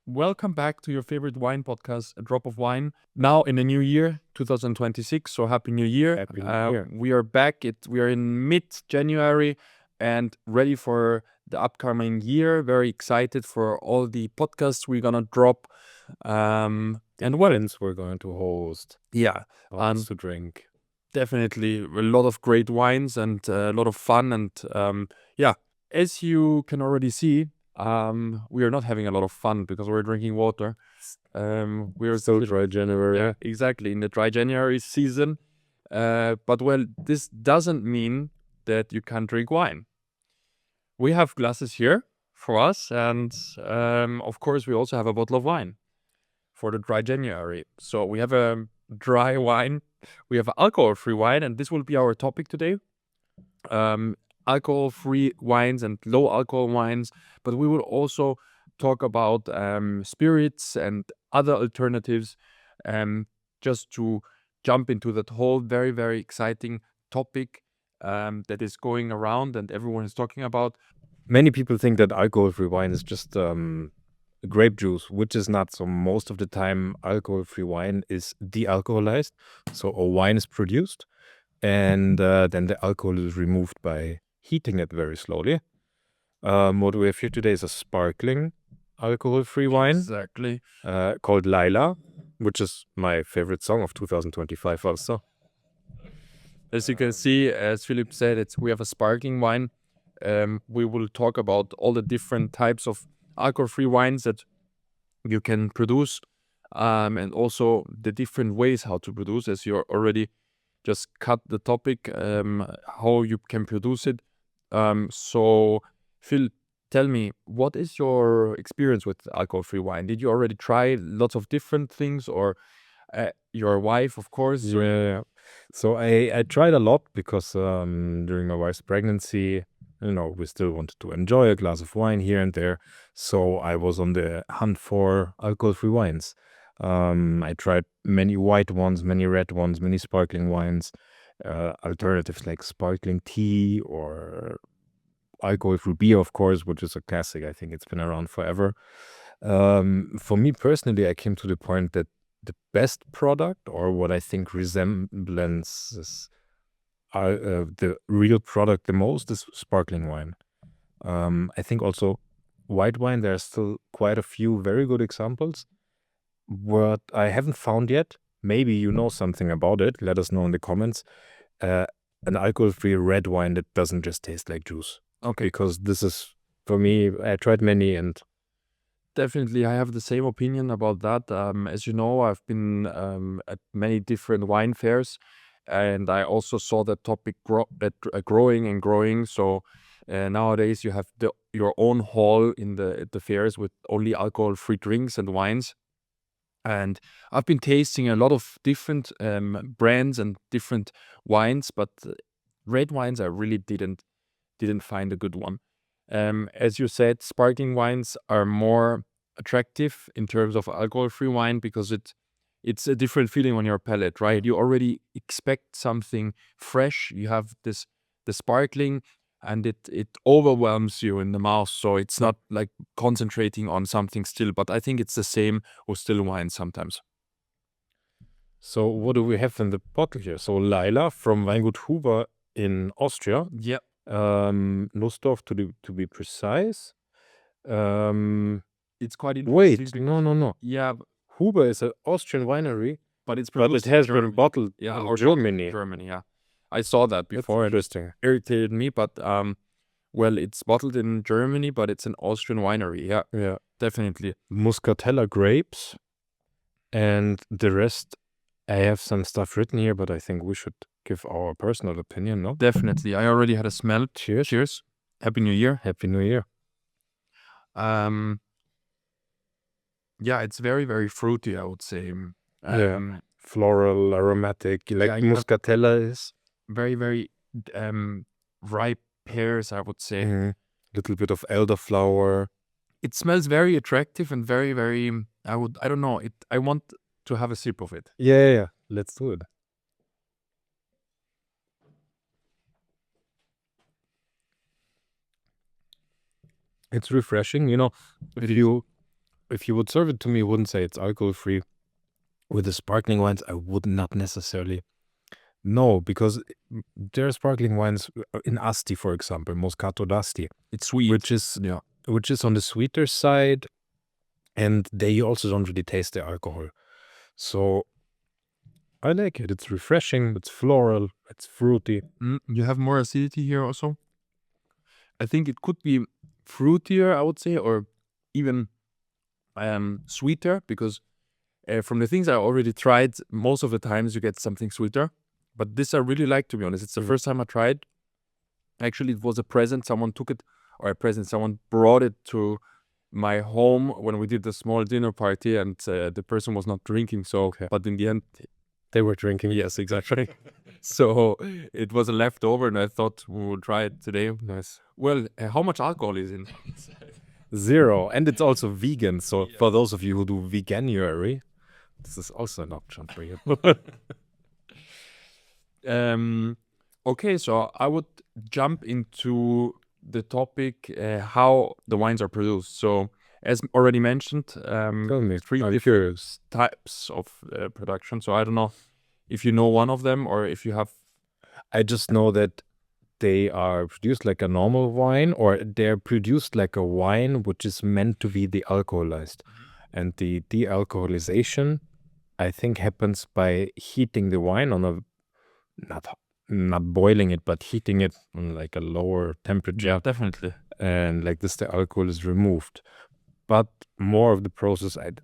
Welcome back to your favorite wine podcast, A Drop of Wine. Now in the new year, 2026. So happy New Year! Happy New Year. We are back. We are in mid-January and ready for the upcoming year. Very excited for all the podcasts we're gonna drop. And events we're going to host. Yeah, Lots to drink. definitely a lot of great wines and a lot of fun. And as you can already see, we are not having a lot of fun because we're drinking water. We're Still dry January. Yeah, exactly, in the dry January season. But this doesn't mean that you can't drink wine. We have glasses here for us, and of course, we also have a bottle of wine for the dry January. So we have a dry wine, we have alcohol-free wine, and this will be our topic today. Alcohol-free wines and low alcohol wines, but we will also talk about spirits and other alternatives, just to jump into that whole very, very exciting topic that is going around and everyone is talking about. Many people think that alcohol-free wine is just grape juice, which is not. So most of the time, alcohol-free wine is de-alcoholized. So a wine is produced, and then the alcohol is removed by heating it very slowly. What we have here today is a sparkling alcohol-free wine Exactly. called Laila, which is my favorite song of 2025 also. As you can see, as Philip said, we have a sparkling wine. We will talk about all the different types of alcohol-free wines that you can produce, and also the different ways how to produce, as you already just cut the topic, how you can produce it. So, Phil, tell me, what is your experience with alcohol-free wine? Did you already try lots of different things, or your wife, of course? Yeah. So I tried a lot because during my wife's pregnancy, we still wanted to enjoy a glass of wine here and there. So I was on the hunt for alcohol-free wines. I tried many white ones, many red ones, many sparkling wines, alternatives like sparkling tea or alcohol-free beer, of course, which is a classic. I think it's been around forever. For me personally, I came to the point that the best product, or what I think resemblances the real product the most, is sparkling wine. I think also white wine, there are still quite a few very good examples. What I haven't found yet, maybe you know something about it, let us know in the comments, an alcohol-free red wine that doesn't just taste like juice. Okay. Because this is, for me, I tried many and Definitely, I have the same opinion about that. As you know, I've been at many different wine fairs, and I also saw that topic growing and growing. So nowadays, you have your own hall at the fairs with only alcohol-free drinks and wines. And I've been tasting a lot of different brands and different wines, but red wines I really didn't find a good one. As you said, sparkling wines are more attractive in terms of alcohol-free wine because it's a different feeling on your palate, right? You already expect something fresh. You have the sparkling, and it overwhelms you in the mouth. So it's not like concentrating on something still. But I think it's the same with still wine sometimes. So what do we have in the bottle here? So Laila from Weingut Huber in Austria. Yeah. Nussdorf to be precise. It's quite Wait, interesting. no. Yeah, Huber is an Austrian winery, but it has been bottled in Germany. Germany, yeah. I saw that That's before. It interesting. irritated me, but well, it's bottled in Germany, but it's an Austrian winery. Yeah, definitely. Muscatella grapes, and the rest. I have some stuff written here, but I think we should give our personal opinion, no? Definitely. I already had a smell. Cheers. Cheers. Happy New Year. Happy New Year. Yeah, it's very, very fruity, I would say. Floral, aromatic, like Muscatella is. Very, very ripe pears, I would say. Little bit of elderflower. It smells very attractive and very, very, I don't know, I want to have a sip of it. Yeah. Let's do it. It's refreshing, if you if you would serve it to me, I wouldn't say it's alcohol free. With the sparkling wines, I would not necessarily. No, because there are sparkling wines in Asti, for example, Moscato d'Asti, It's sweet. which is on the sweeter side, and they also don't really taste the alcohol. So I like it. It's refreshing. It's floral. It's fruity. You have more acidity here also. I think it could be fruitier, I would say, or even sweeter, because from the things I already tried, most of the times you get something sweeter. But this I really like, to be honest. It's the first time I tried. Actually, it was a present. Someone took it, or a present. Someone brought it to my home when we did a small dinner party, and the person was not drinking. So, but in the end, They were drinking. yes, exactly. So it was a leftover, and I thought we would try it today. Nice. Well, how much alcohol is in? 0. And it's also vegan. So for those of you who do veganuary, this is also an option for you. Okay, so I would jump into the topic how the wines are produced. So, as already mentioned, Tell me. 3 I'm different curious. types of production. So I don't know if you know one of them, or if you have. I just know that they are produced like a normal wine, or they're produced like a wine which is meant to be de-alcoholized. And the de-alcoholization, I think, happens by heating the wine on a not boiling it, but heating it on like a lower temperature. Yeah, definitely. And like this, the alcohol is removed. But more of the process, I'd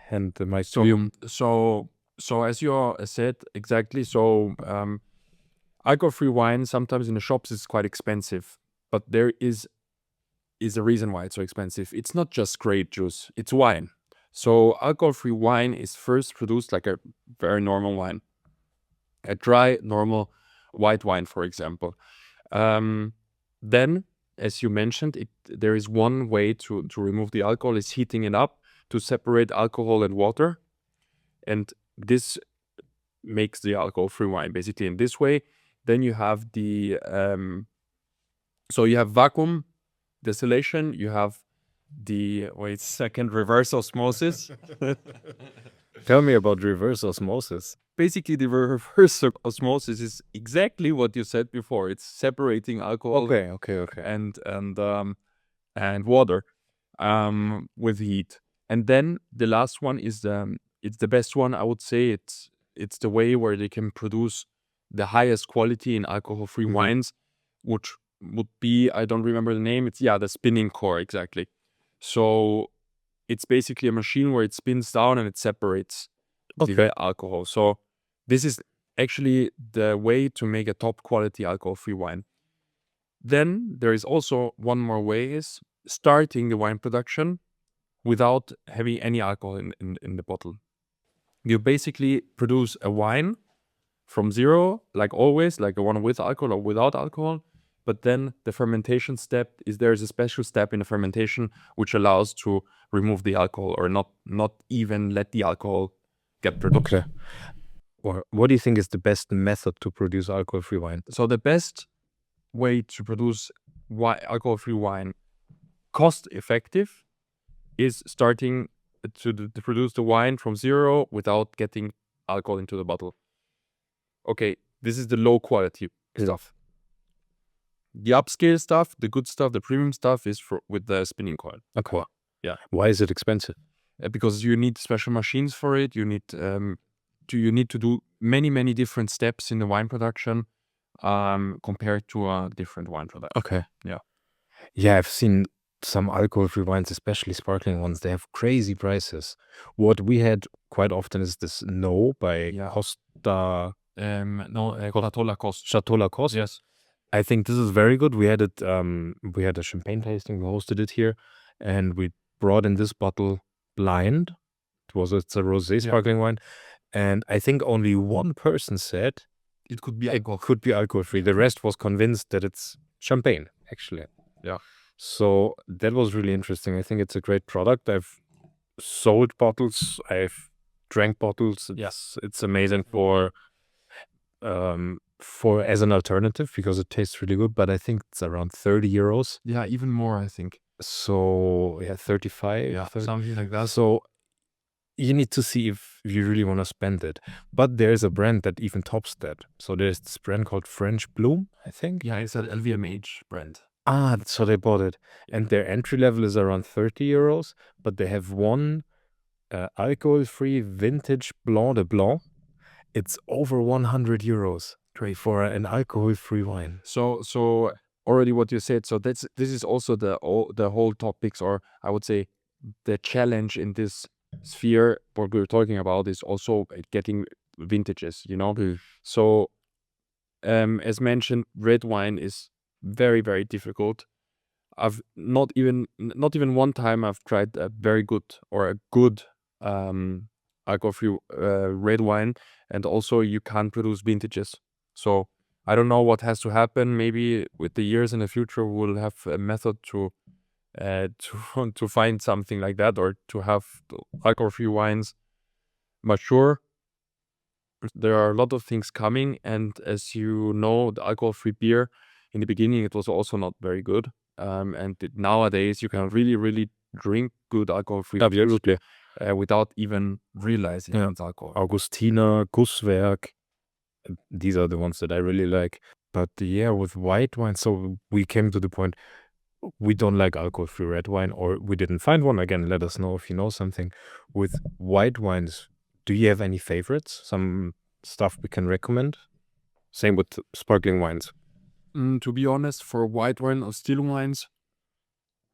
hand the mic to you. So as you said, exactly. So alcohol-free wine sometimes in the shops is quite expensive, but there is a reason why it's so expensive. It's not just grape juice; it's wine. So alcohol-free wine is first produced like a very normal wine, a dry, normal white wine, for example. Then, as you mentioned, there is one way to remove the alcohol is heating it up to separate alcohol and water, and this makes the alcohol-free wine basically in this way. Then you have the so you have vacuum distillation, you have the reverse osmosis. Tell me about reverse osmosis. Basically, the reverse osmosis is exactly what you said before. It's separating alcohol Okay. and water with heat. And then the last one is it's the best one, I would say. It's the way where they can produce the highest quality in alcohol-free wines, which would be, I don't remember the name. It's the spinning core, exactly. So it's basically a machine where it spins down and it separates the alcohol. So this is actually the way to make a top quality alcohol-free wine. Then there is also one more way, is starting the wine production without having any alcohol in the bottle. You basically produce a wine from zero, like always, like a one with alcohol or without alcohol. But then the fermentation step there's a special step in the fermentation which allows to remove the alcohol, or not even let the alcohol get produced. Okay. Or what do you think is the best method to produce alcohol-free wine? So the best way to produce alcohol-free wine cost effective is starting to produce the wine from zero without getting alcohol into the bottle. Okay, this is the low quality stuff. The upscale stuff, the good stuff, the premium stuff is with the spinning coil. Okay. Yeah. Why is it expensive? Because you need special machines for it. You need to do many different steps in the wine production compared to a different wine product. Okay. Yeah. Yeah, I've seen some alcohol-free wines, especially sparkling ones. They have crazy prices. What we had quite often is this No by Costa. Chateau Lacoste. Chateau Lacoste. Yes. I think this is very good. We had it. We had a champagne tasting. We hosted it here, and we brought in this bottle blind. It's a rosé sparkling wine, and I think only one person said it could be alcohol. It could be alcohol-free. The rest was convinced that it's champagne, actually. Yeah. So that was really interesting. I think it's a great product. I've sold bottles. I've drank bottles. It's amazing for as an alternative because it tastes really good. But I think it's around 30 euros. Yeah, even more, I think. So yeah, 35. Yeah, 30. something like that. So you need to see if you really want to spend it. But there's a brand that even tops that. So there's this brand called French Bloom, I think. Yeah, it's an LVMH brand. Ah, so they bought it. And their entry level is around 30 euros, but they have one alcohol-free vintage Blanc de Blanc. It's over 100 euros for an alcohol-free wine. So already what you said. So this is also the whole topics, or I would say the challenge in this sphere. What we're talking about is also getting vintages. So as mentioned, red wine is very, very difficult. I've not even one time I've tried a very good or a good alcohol-free red wine, and also you can't produce vintages. So I don't know what has to happen. Maybe with the years in the future, we'll have a method to to find something like that, or to have alcohol-free wines mature. There are a lot of things coming, and as you know, the alcohol-free beer in the beginning it was also not very good. Nowadays you can really, really drink good alcohol-free beers Absolutely. without even realizing Yeah. it's alcohol. Augustiner, Gusswerk, these are the ones that I really like. But yeah, with white wine, so we came to the point we don't like alcohol-free red wine, or we didn't find one. Again, let us know if you know something. With white wines, do you have any favorites? Some stuff we can recommend? Same with sparkling wines. To be honest, for white wine or still wines,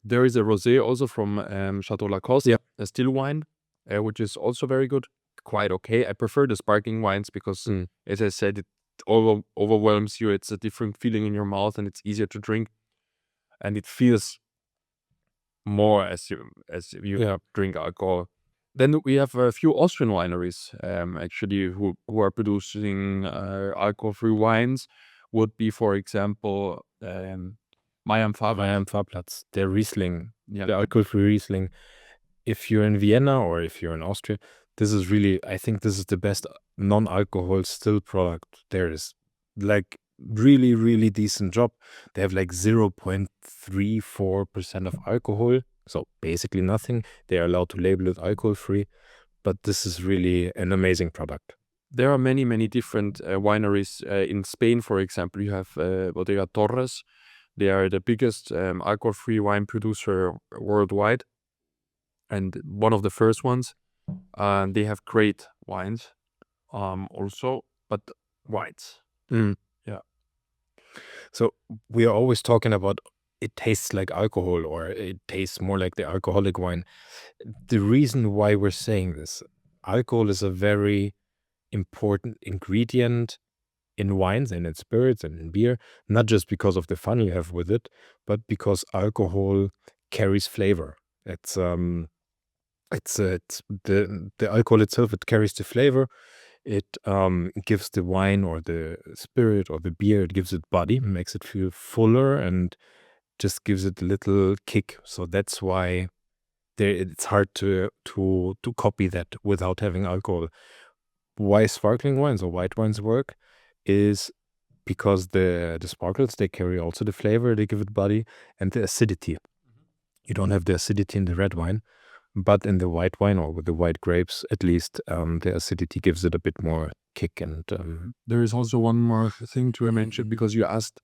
there is a rosé also from Chateau Lacoste, Yeah. a still wine, which is also very good, quite okay. I prefer the sparkling wines because, as I said, it overwhelms you. It's a different feeling in your mouth, and it's easier to drink, and it feels more as you Yeah. drink alcohol. Then we have a few Austrian wineries, actually, who are producing alcohol-free wines. Would be, for example, Mayam Faber. Farbplatz, der Riesling, Yeah. the alcohol-free Riesling. If you're in Vienna or if you're in Austria, this is really, I think this is the best non-alcohol still product there is. Like really, really decent job. They have like 0.34% of alcohol. So basically nothing. They are allowed to label it alcohol-free. But this is really an amazing product. There are many, many different wineries. In Spain, for example, you have Bodega Torres. They are the biggest alcohol-free wine producer worldwide, and one of the first ones. They have great wines, also, but whites. Yeah. So we are always talking about it tastes like alcohol, or it tastes more like the alcoholic wine. The reason why we're saying this, alcohol is a very important ingredient in wines and in spirits and in beer, not just because of the fun you have with it, but because alcohol carries flavor. It's the alcohol itself, it carries the flavor. It gives the wine or the spirit or the beer, it gives it body, makes it feel fuller, and just gives it a little kick. So that's why it's hard to copy that without having alcohol. Why sparkling wines or white wines work is because the sparkles, they carry also the flavor, they give it body, and the acidity. You don't have the acidity in the red wine, but in the white wine or with the white grapes, at least, the acidity gives it a bit more kick. And there is also one more thing to mention, because you asked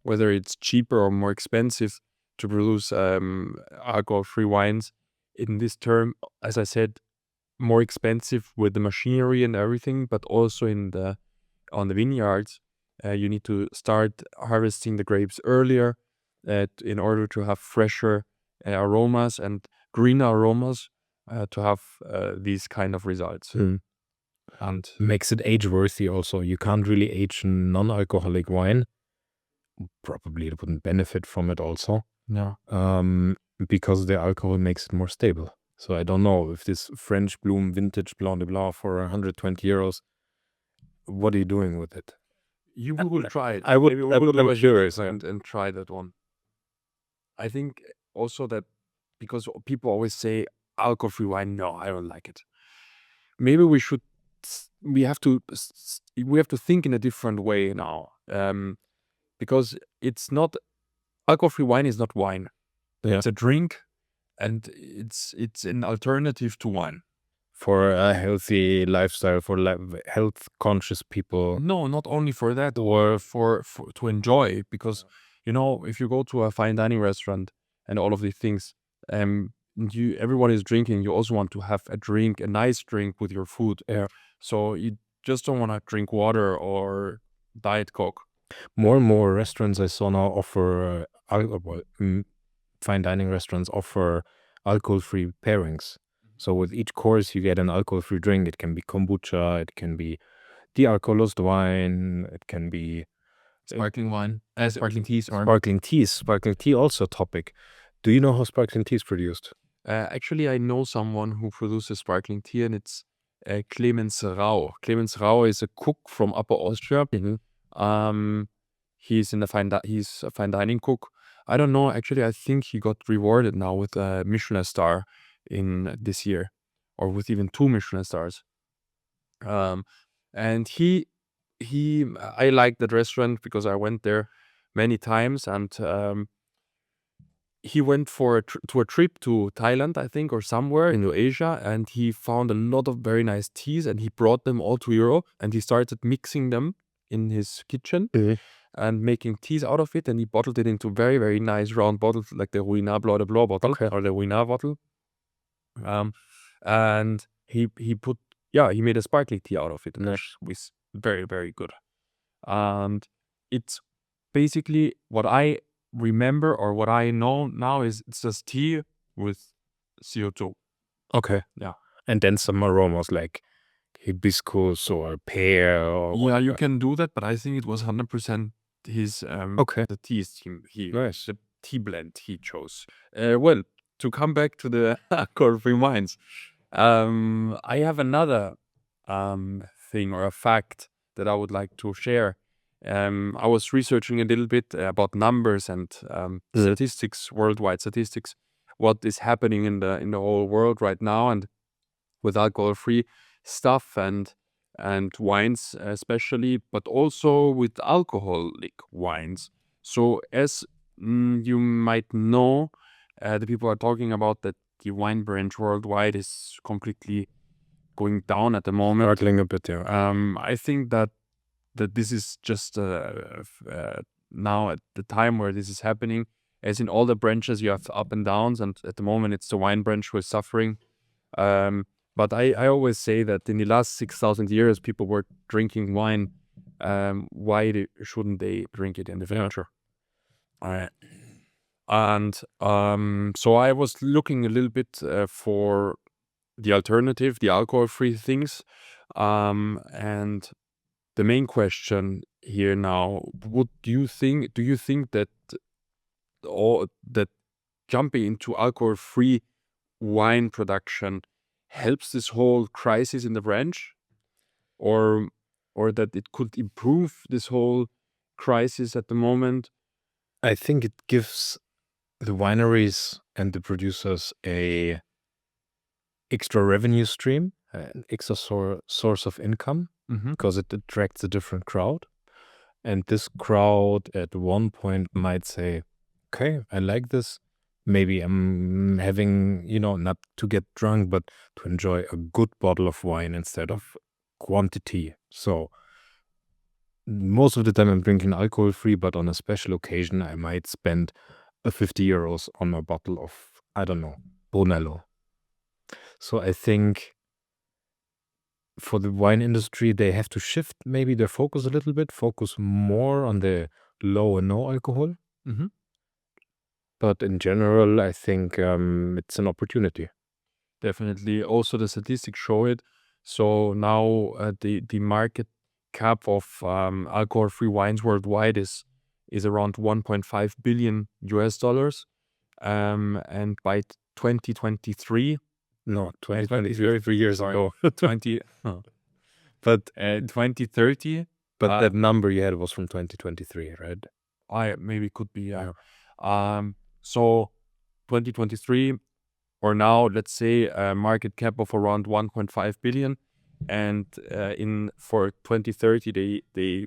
whether it's cheaper or more expensive to produce alcohol-free wines. In this term, as I said, more expensive with the machinery and everything, but also on the vineyards, you need to start harvesting the grapes earlier in order to have fresher aromas and greener aromas to have these kind of results. And makes it age worthy also. You can't really age non-alcoholic wine. Probably it wouldn't benefit from it also. yeah, Because the alcohol makes it more stable. So I don't know if this French Bloom vintage Blanc de Blanc for 120 euros, what are you doing with it? you will try it. I would, Maybe I we will would, do I'm a curious. and try that one. I think also that because people always say alcohol-free wine, no, I don't like it. Maybe we should we have to think in a different way now, because it's not alcohol-free wine is not wine. It's a drink, and it's an alternative to wine. For a healthy lifestyle, for health conscious people. No, not only for that, or for to enjoy, because if you go to a fine dining restaurant and all of these things, everyone is drinking. You also want to have a drink, a nice drink with your food. Yeah. So you just don't want to drink water or Diet Coke. More and more restaurants I saw now offer fine dining restaurants offer alcohol-free pairings. So with each course you get an alcohol-free drink. It can be kombucha, it can be de-alcoholized wine, it can be Sparkling wine, sparkling teas, or sparkling teas. Sparkling tea also a topic. Do you know how sparkling tea is produced? actually, I know someone who produces sparkling tea, and it's Clemens Rau. Clemens Rau is a cook from Upper Austria. He's he's a fine dining cook. I don't know. Actually, I think he got rewarded now with a Michelin star in this year, or with even 2 Michelin stars. And I like that restaurant because I went there many times, and he went to a trip to Thailand, I think, or somewhere in Asia, and he found a lot of very nice teas, and he brought them all to Europe, and he started mixing them in his kitchen and making teas out of it, and he bottled it into very, very nice round bottles, like the Ruina Blanc de Blanc bottle, or the Ruina bottle. And he made a sparkling tea out of it, which was very, very good. And it's basically what I remember, or what I know now, is it's just tea with CO2. Okay. Yeah. And then some aromas like hibiscus or pear or Yeah, you can do that, but I think it was 100% his the teas Nice. the tea blend he chose. Well, to come back to the alcohol-free wines, I have another thing or a fact that I would like to share. I was researching a little bit about numbers and statistics, worldwide statistics, what is happening in the whole world right now, and with alcohol-free stuff and wines especially, but also with alcoholic wines. So as you might know, the people are talking about that the wine branch worldwide is completely going down at the moment. Struggling a bit, yeah. I think that this is just now at the time where this is happening. As in all the branches, you have up and downs, and at the moment it's the wine branch who is suffering. But I always say that in the last 6,000 years, people were drinking wine. Why shouldn't they drink it in the future? And so I was looking a little bit for the alternative, the alcohol-free things. And the main question here now, do you think that jumping into alcohol-free wine production helps this whole crisis in the branch, or that it could improve this whole crisis at the moment? I think it gives the wineries and the producers a extra revenue stream, an extra source of income, because it attracts a different crowd. And this crowd at one point might say, okay, I like this. Maybe I'm having, not to get drunk, but to enjoy a good bottle of wine instead of quantity. So most of the time I'm drinking alcohol free, but on a special occasion, I might spend a 50 euros on a bottle of, I don't know, Brunello. So I think for the wine industry, they have to shift maybe their focus a little bit, focus more on the low and no alcohol. But in general, I think it's an opportunity. Definitely. Also, the statistics show it. So now the market cap of alcohol-free wines worldwide is around 1.5 billion US dollars. And by 2023, No, 2023, 3 years ago. 20, but 2030. But that number you had was from 2023, right? Maybe could be, yeah. So 2023, or now, let's say a market cap of around 1.5 billion, and for 2030 they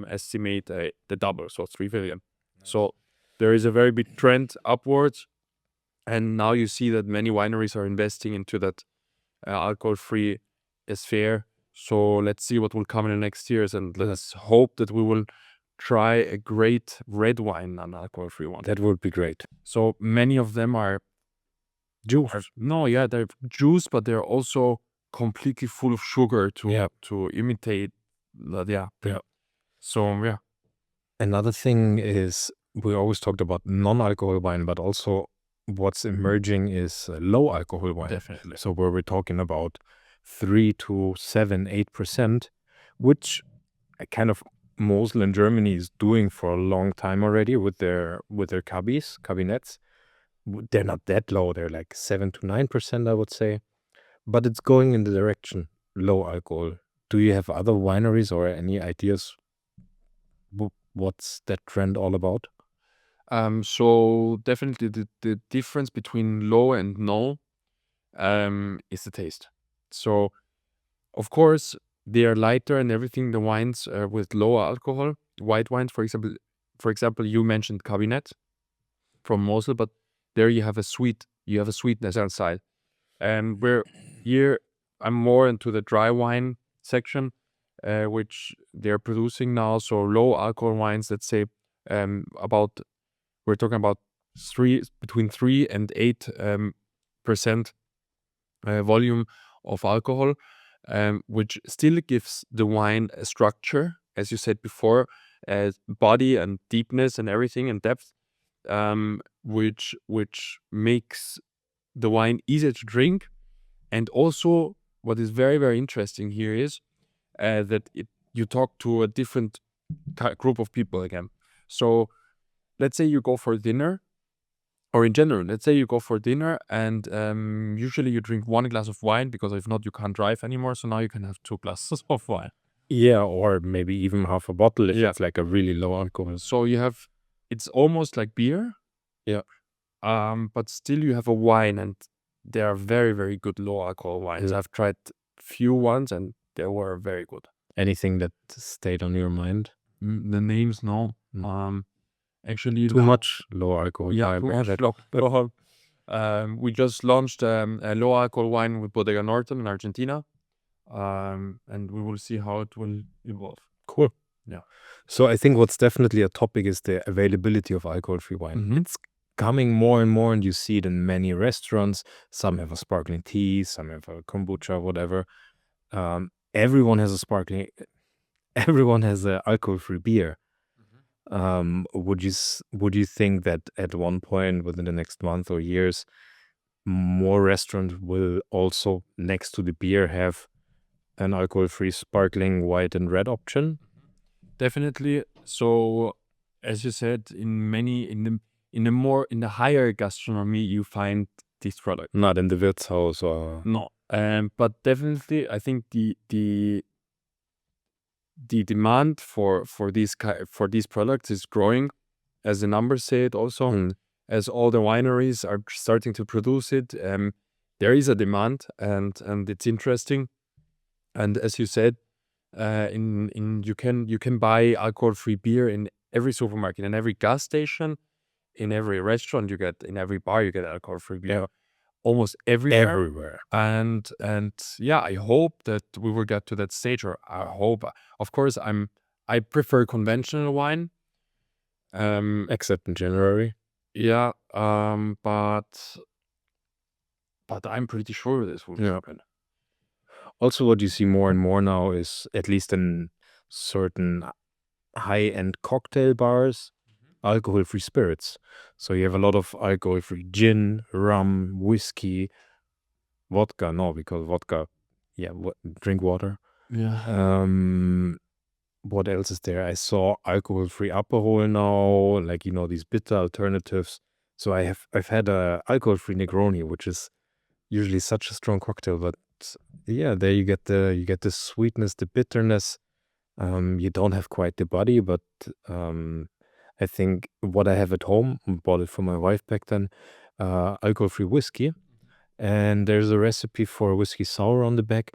estimate the double, so 3 billion. So there is a very big trend upwards, And now you see that many wineries are investing into that alcohol-free sphere. So let's see what will come in the next years, and let's hope that we will try a great red wine, an alcohol-free one. That would be great. So many of them are Juice. they're juice, but they're also completely full of sugar to imitate. Yeah. So yeah. Another thing is we always talked about non-alcohol wine, but also what's emerging is low alcohol wine. Definitely. So where we're talking about 3 to 7, 8%, which kind of Mosel in Germany is doing for a long time already with their cabinets. They're not that low. They're like 7 to 9%, I would say. But it's going in the direction low alcohol. Do you have other wineries or any ideas? What's that trend all about? So definitely the difference between low and no is the taste. So of course they are lighter and everything, the wines with lower alcohol, white wines, for example, you mentioned Cabinet from Mosel, but there you have a sweetness outside. Where here I'm more into the dry wine section, which they're producing now. So low alcohol wines, let's say, we're talking about between 3 and 8% volume of alcohol, which still gives the wine a structure, as you said before, as body and deepness and everything and depth, which makes the wine easier to drink. And also, what is very, very interesting here is that you talk to a different group of people again. So let's say you go for dinner, or in general, let's say you go for dinner and usually you drink 1 glass of wine, because if not, you can't drive anymore. So now you can have 2 glasses of wine. Yeah, or maybe even half a bottle if Yeah. it's like a really low alcohol. So it's almost like beer. Yeah. But still you have a wine, and they are very, very good low alcohol wines. Yeah. I've tried few ones and they were very good. Anything that stayed on your mind? The names, no. Actually, Too much low alcohol. Yeah, too much low alcohol. We just launched a low alcohol wine with Bodega Norton in Argentina, and we will see how it will evolve. Cool. Yeah. So I think what's definitely a topic is the availability of alcohol-free wine. It's coming more and more, and you see it in many restaurants. Some have a sparkling tea, some have a kombucha, whatever. Everyone has a alcohol-free beer. Would you think that at one point within the next month or years, more restaurants will also, next to the beer, have an alcohol-free sparkling white and red option? Definitely. So, as you said, in the higher gastronomy, you find this product. Not in the Wirtshaus or No. But definitely, I think the demand for these products is growing, as the numbers say it also. As all the wineries are starting to produce it, there is a demand, and it's interesting. And as you said, you can buy alcohol-free beer in every supermarket, in every gas station, in every restaurant in every bar you get alcohol-free beer. Almost everywhere. And yeah, I hope that we will get to that stage, or I hope. Of course, I prefer conventional wine. Except in January. Yeah, but I'm pretty sure this will happen. Also, what you see more and more now is, at least in certain high-end cocktail bars, alcohol-free spirits. So you have a lot of alcohol-free gin, rum, whiskey, vodka. No, because vodka, drink water. Yeah. What else is there? I saw alcohol-free Aperol now, like, these bitter alternatives. So I've had a alcohol-free Negroni, which is usually such a strong cocktail, but yeah, there you get the sweetness, the bitterness. You don't have quite the body, but I think what I have at home, bought it for my wife back then, alcohol-free whiskey, and there's a recipe for whiskey sour on the back,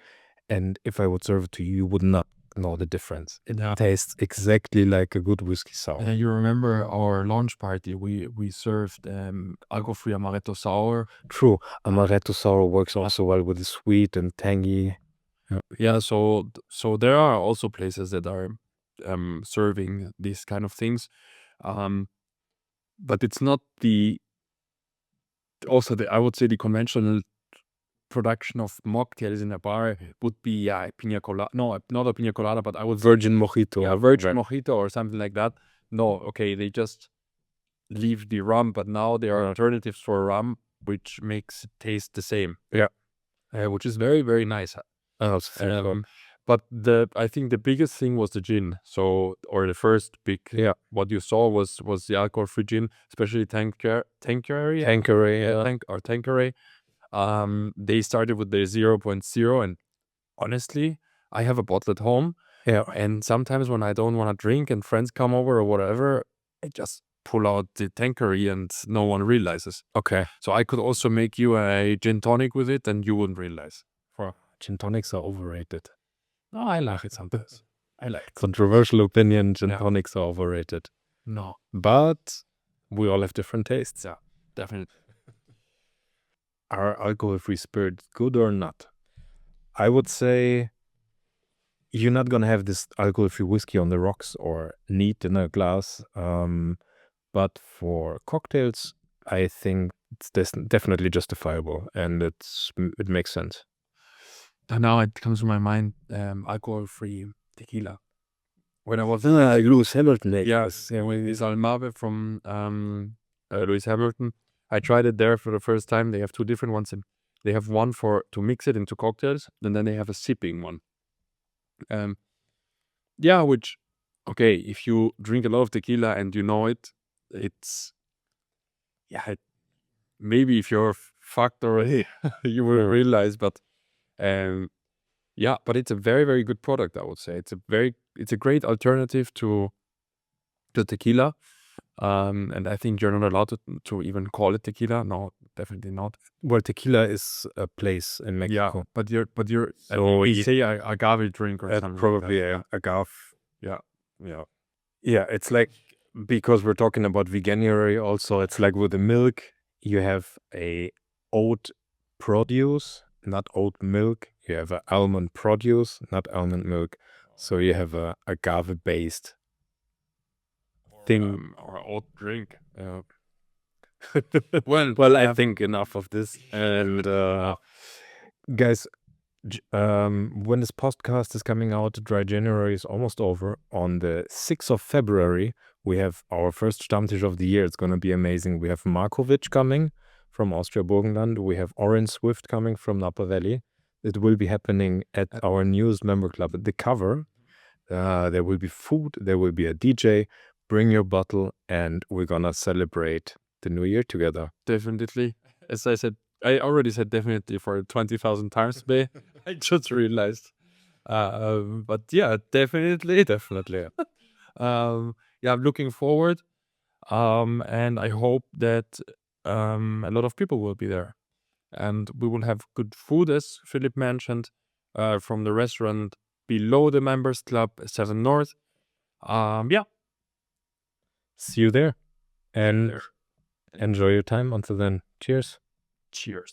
and if I would serve it to you, you would not know the difference. It Yeah. tastes exactly like a good whiskey sour. You remember our launch party? We served alcohol-free amaretto sour. True, amaretto sour works also well with the sweet and tangy. Yeah, so there are also places that are serving these kind of things, but it's not I would say the conventional production of mocktails in a bar would be pina colada. No, not a pina colada, but I would Virgin mojito. yeah, virgin mojito or something like that. No, okay, they just leave the rum, but now there are alternatives for rum which makes it taste the same. Yeah. Which is very, very nice. But I think the biggest thing was the gin. So, or the first big, what you saw was the alcohol-free gin, especially Tanqueray. Tanqueray. They started with the 0.0, and honestly, I have a bottle at home. Yeah. And sometimes when I don't want to drink and friends come over or whatever, I just pull out the Tanqueray and no one realizes. Okay. So I could also make you a gin tonic with it and you wouldn't realize. Gin tonics are overrated. No, I like it sometimes. I like it. Controversial opinion, gin tonics are overrated. No. But we all have different tastes. Yeah, definitely. Are alcohol-free spirits good or not? I would say you're not gonna have this alcohol-free whiskey on the rocks or neat in a glass. But for cocktails, I think it's definitely justifiable and it makes sense. Now it comes to my mind, alcohol-free tequila. When I was Lewis Hamilton. yes, when it's Almave from Lewis Hamilton, I tried it there for the first time. They have two different ones. They have one to mix it into cocktails, and then they have a sipping one. Yeah, which, okay, if you drink a lot of tequila and you know it, it's, maybe if you're fucked already, you will realize, but yeah, but it's a very, very good product, I would say. It's a great alternative to tequila. And I think you're not allowed to even call it tequila. No, definitely not. Well, tequila is a place in Mexico. Yeah, but you're so you say agave drink or something. Probably like that. agave. Yeah. Yeah, it's like, because we're talking about veganuary also, it's like with the milk, you have a oat produce, not oat milk. You have a almond produce, not almond milk. So you have a agave-based thing. Or oat drink. Well, I think enough of this. And guys, when this podcast is coming out, Dry January is almost over. On the 6th of February, we have our first Stammtisch of the year. It's going to be amazing. We have Markovic coming from Austria Burgenland. We have Orange Swift coming from Napa Valley. It will be happening at our newest member club at the Cover. There will be food. There will be a DJ. Bring your bottle, and we're going to celebrate the new year together. Definitely. As I said, I already said definitely for 20,000 times today. I just realized. But yeah, definitely. Yeah, I'm looking forward. And I hope that a lot of people will be there. And we will have good food, as Philip mentioned, from the restaurant below the members club, 7 North. Yeah. See you there. And enjoy your time. Until then, cheers. Cheers.